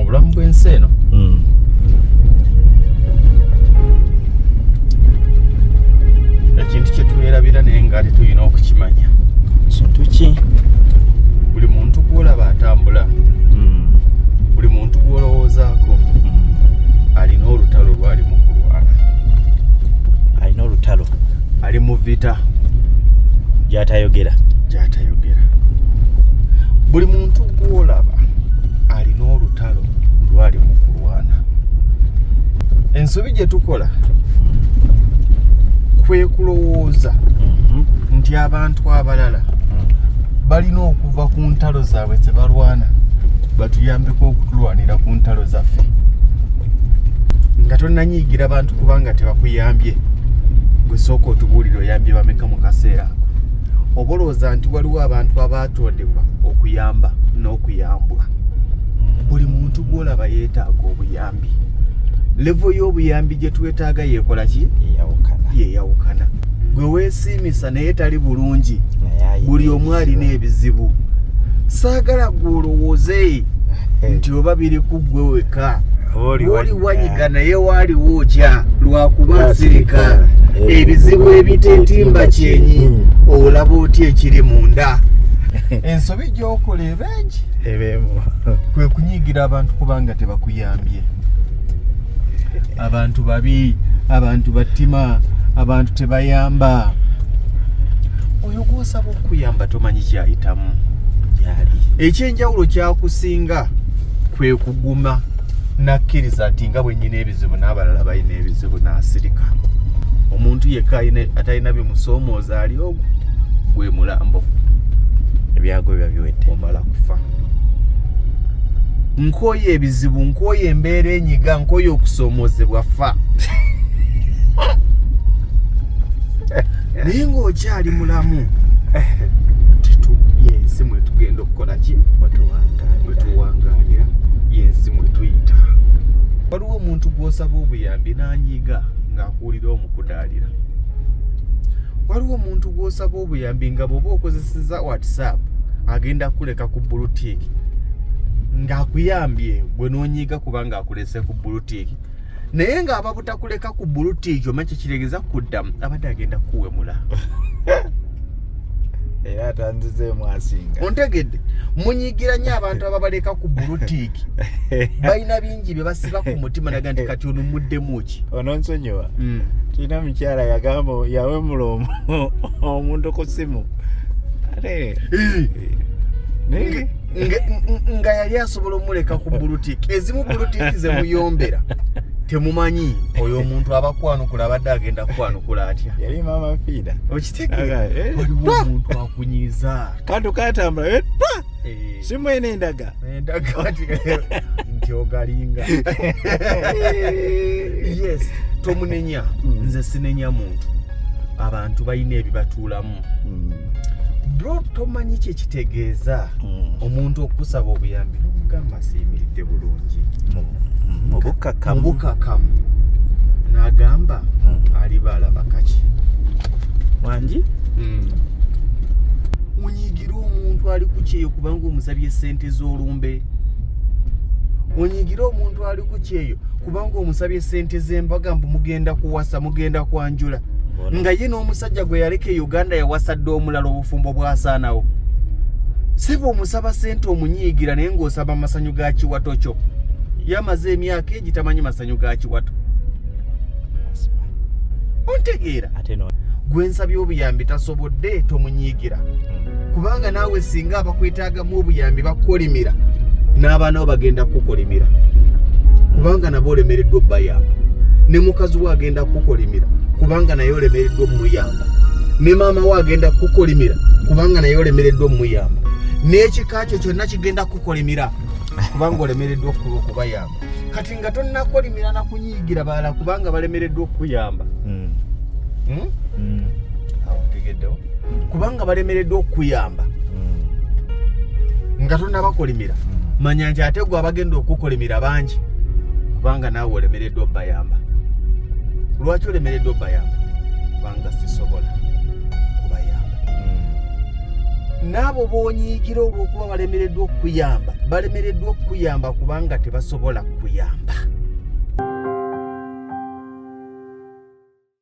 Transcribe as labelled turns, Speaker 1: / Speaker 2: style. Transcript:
Speaker 1: obulamu bw'ensi eno ekintu kye twerabira naye nga tetulina okukimanya.
Speaker 2: Kintu ki?
Speaker 1: Buli muntu gw'olaba atambula, buli muntu gw'olowoozaako alina olutalo lwali mu kulwana.
Speaker 2: Alina olutalo.
Speaker 1: Ali mu vita
Speaker 2: gy'atayogera.
Speaker 1: Buli muntu gw'olaba alina olutalo lwali mu kulwana. Ensobi gye tukola kwe kulowooza nti abantu abalala balina okuva ku ntalo zaabwe ze balwana batuyambeko okutulwanira ku ntalo zaffe, nga tonanyigira bantu kubanga tebakuyambye. Gwe sooka otubuulire oyambye bameka mu kaseera ako. Oba olowooza nti waliwo abantu abaatondebwa okuyamba n'okuyambwa. Buli muntu gw'olaba yeetaaga obuyambi. Levo y'obuyambi gye twetaaga yeekola ki? Yeeyawukana. Gwe weesiimisa naye tali bulungi. Buli omu alina ebizibu. Saagala gw'olowooze nti oba biri ku ggwe weka. Oli wanyiga naye waali wookya lwakuba nsirika. Ebizibu ebiteetimba kyenyi olaba otya ekiri munda. Ensobi gy'okola ebengi kwe kunyigira abantu kubanga tebakuyambye. Abantu babi, abantu battima, abantu tebayamba. Oyo gw'osaba okuyamba tomanyi kyayitamu. Ekyenjawulo kyakusinga kwe kuguma nakkiriza nti nga bwe nnyina ebizibu n'abalala balina ebizibu n'asirika. Omuntu yekka atalina bimusoomooza ali ogwo gwe mulambo.
Speaker 2: Ebyago biba biwedde.
Speaker 1: Omala kufa. Nkooye ebizibu, nkooye embeera enyiga, nkooye okusoomoozebwa fa. Naye ng'okyali mulamu yensi mwe tugenda okukola ki? Mwe tuwangaalira, yensi mwe tuyita. Waliwo omuntu gw'osaba obuyambi n'anyiiga ng'akuwulira omukudaalira. Waliwo omuntu gw'osaba obuyambi nga bw'oba okozeseza WhatsApp agenda kuleka ku bulutiiki ng'akuyambye gwe n'onyiiga kubanga akulese ku bulutiiki. Naye ng'aba butakuleka ku bulutiiki omanyi kiregeza kuddamu abadde agenda kuwemula.
Speaker 2: Era atanzizeemu asinga.
Speaker 1: Ontegedde munyiigira nnyo abantu ababaleka ku bulutiiki. Balina bingi bye basiba ku mutima naga nti kati ono muddemu ki?
Speaker 2: Ono nsonyiwa. Tulina mukyala yagamba yawemula omuntu ku ssimu. Nga yali asobola omuleka ku bulutiiki. Ezimu bulutiiki ze muyombera temumanyi oyo omuntu abakwanukula abadde agenda kukwanukula atya. Yali mama fiida.
Speaker 1: Okitegeera waliwo omuntu akunyiiza.
Speaker 2: Kantu katambula simu eno endaga.
Speaker 1: Endaga nti ogalinga. Yes, tomunenya. Nze sinenya muntu. Abantu balina ebibatuulamu. Bro, tomanyi kye kitegeeza omuntu okusaba obuyambi n'omugamba siimiridde bulungi. Mubukakamu n'agamba alibaala bakaki
Speaker 2: wangi.
Speaker 1: Onyiigira omuntu ali ku kyeyo kubanga omusabye ssente z'olumbe. Onyiigira omuntu ali ku kyeyo kubanga omusabye ssente z'embaga mbu mugenda kuwasa, mugenda kwanjula. Nga ye n'omusajja gwe yaleka e Uganda yawasadde omulala obufumbo bwasaanawo. Seba omusaba ssente omunyiigira naye ng'osaba masanyu ga kiwato kyo. Yamaze emyaka egi tamanyi masanyu ga kiwato. Ontegeera? Gwe nsabye obuyambi tasobodde tomunyiigira. Kubanga naawe singa abakwetaagamu obuyambi bakukolimira n'abaana bagenda kukolimira. Kubanga nabo olemereddwa obbayamba. Ne mukazi we agenda kukolimira kubanga naye olemereddwa omuyamba. Ne maama we agenda kukolimira kubanga naye olemereddwa omuyamba. N'ekika kyo kyonna kigenda kukolimira kubanga olemereddwa okubayamba. Kati nga tonnakolimira na kunyiigira balala kubanga balemereddwa okukuyamba. Awo tegeddewo. Kubanga balemereddwa okukuyamba. Nga tonnabakolimira. Manya nti ate gwe abagenda okukolimira bangi kubanga naawe olemereddwa obbayamba. Lwaki olemereddwa obbayamba? Kubanga sisobola kubayamba.
Speaker 2: n'abo boonyiigira olw'okuba balemereddwa okukuyamba kubanga tebasobola kukuyamba.